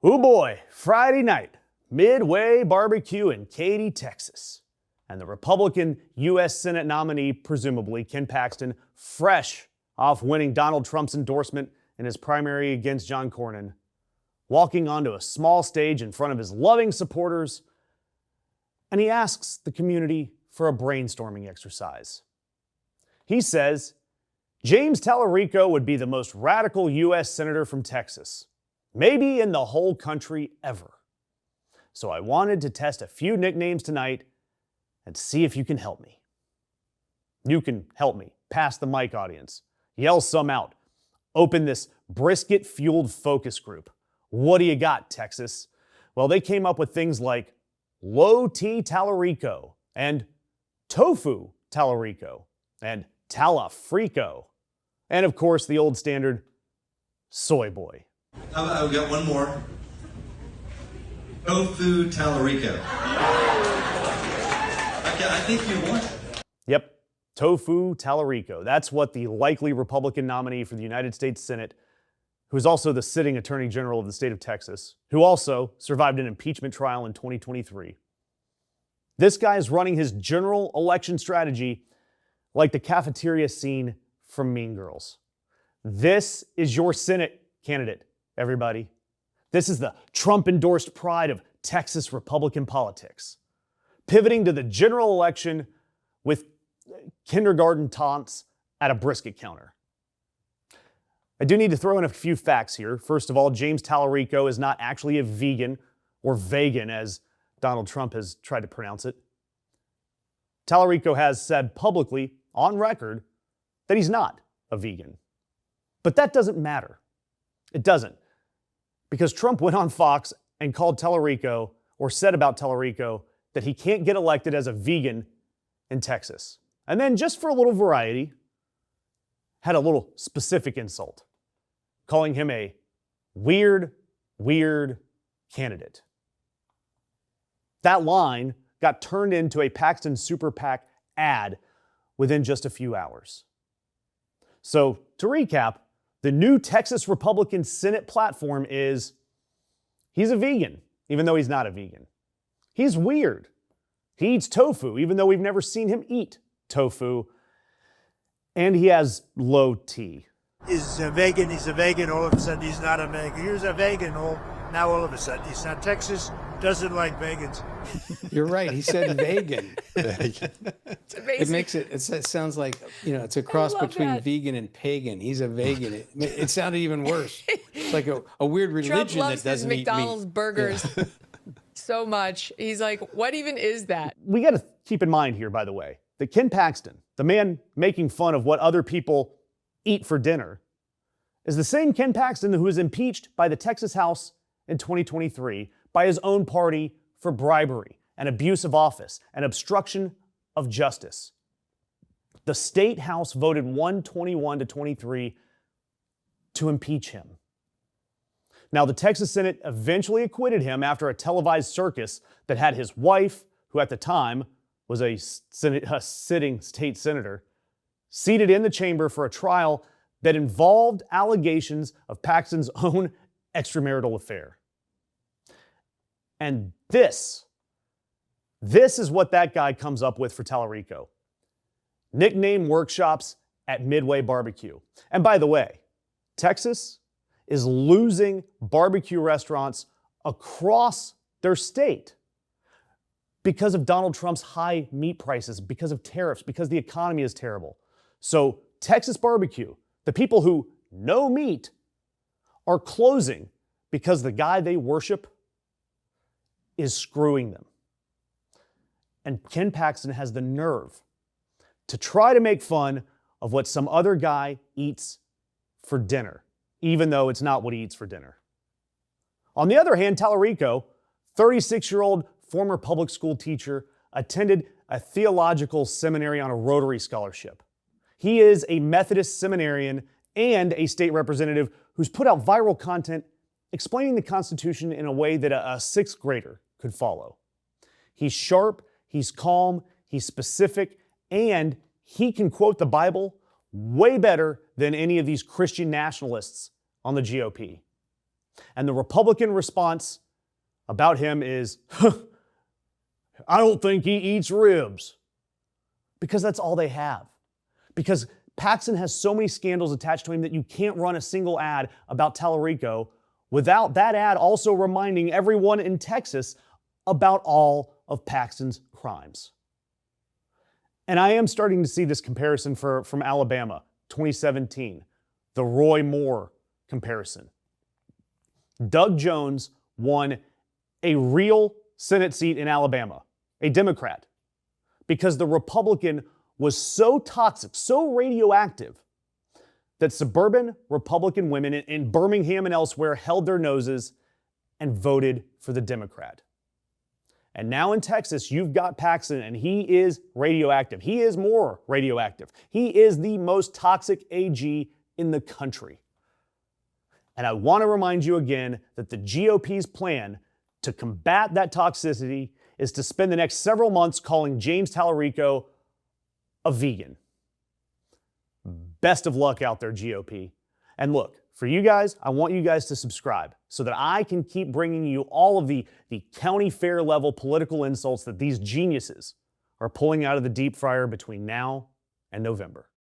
Oh boy, Friday night, Midway Barbecue in Katy, Texas. And the Republican U.S. Senate nominee, presumably Ken Paxton, fresh off winning Donald Trump's endorsement in his primary against John Cornyn, walking onto a small stage in front of his loving supporters, and he asks the community for a brainstorming exercise. He says, James Talarico would be the most radical U.S. senator from Texas, maybe in the whole country ever. So I wanted to test a few nicknames tonight and see if you can help me. You can help me. Pass the mic, audience. Yell some out. Open this brisket-fueled focus group. What do you got, Texas? Well, they came up with things like Low T Talarico and Tofu Talarico and Talafrico. And of course, the old standard, Soy Boy. I've got one more. Tofu Talarico. I think you won. Yep, Tofu Talarico. That's what the likely Republican nominee for the United States Senate, who is also the sitting Attorney General of the state of Texas, who also survived an impeachment trial in 2023. This guy is running his general election strategy like the cafeteria scene from Mean Girls. This is your Senate candidate, everybody. This is the Trump-endorsed pride of Texas Republican politics, pivoting to the general election with kindergarten taunts at a brisket counter. I do need to throw in a few facts here. First of all, James Talarico is not actually a vegan, or vegan as Donald Trump has tried to pronounce it. Talarico has said publicly, on record, that he's not a vegan. But that doesn't matter. It doesn't. Because Trump went on Fox and called Talarico, or said about Talarico, that he can't get elected as a vegan in Texas. And then, just for a little variety, had a little specific insult, calling him a weird candidate. That line got turned into a Paxton Super PAC ad within just a few hours. So, to recap, the new Texas Republican Senate platform is, he's a vegan, even though he's not a vegan. He's weird. He eats tofu, even though we've never seen him eat tofu. And he has low T. He's a vegan, all of a sudden he's not a vegan. He was a vegan, now all of a sudden he's not. Texas doesn't like vegans. You're right, he said vegan. It's amazing. It makes it sounds like, it's a cross between vegan and pagan. He's a vegan. It sounded even worse. It's like a weird religion Trump loves that doesn't his eat McDonald's meat. burgers so much. He's like, what even is that? We got to keep in mind here, by the way, that Ken Paxton, the man making fun of what other people eat for dinner, is the same Ken Paxton who was impeached by the Texas House in 2023 by his own party for bribery and abuse of office and obstruction of justice. The state House voted 121-23 to impeach him. Now, the Texas Senate eventually acquitted him after a televised circus that had his wife, who at the time was a sitting state senator, seated in the chamber for a trial that involved allegations of Paxton's own extramarital affair. And this is what that guy comes up with for Talarico. Nickname workshops at Midway Barbecue. And by the way, Texas is losing barbecue restaurants across their state because of Donald Trump's high meat prices, because of tariffs, because the economy is terrible. So Texas barbecue, the people who know meat, are closing because the guy they worship is screwing them. And Ken Paxton has the nerve to try to make fun of what some other guy eats for dinner, even though it's not what he eats for dinner. On the other hand, Talarico, 36-year-old former public school teacher, attended a theological seminary on a Rotary scholarship. He is a Methodist seminarian and a state representative who's put out viral content explaining the Constitution in a way that a sixth grader could follow. He's sharp, he's calm, he's specific, and he can quote the Bible way better than any of these Christian nationalists on the GOP. And the Republican response about him is, I don't think he eats ribs. Because that's all they have. Because Paxton has so many scandals attached to him that you can't run a single ad about Talarico without that ad also reminding everyone in Texas about all of Paxton's crimes. And I am starting to see this comparison from Alabama, 2017, the Roy Moore comparison. Doug Jones won a real Senate seat in Alabama, a Democrat, because the Republican was so toxic, so radioactive, that suburban Republican women in Birmingham and elsewhere held their noses and voted for the Democrat. And now in Texas, you've got Paxton, and he is radioactive. He is more radioactive. He is the most toxic AG in the country. And I want to remind you again that the GOP's plan to combat that toxicity is to spend the next several months calling James Talarico a vegan. Best of luck out there, GOP. And look, for you guys, I want you guys to subscribe so that I can keep bringing you all of the county fair level political insults that these geniuses are pulling out of the deep fryer between now and November.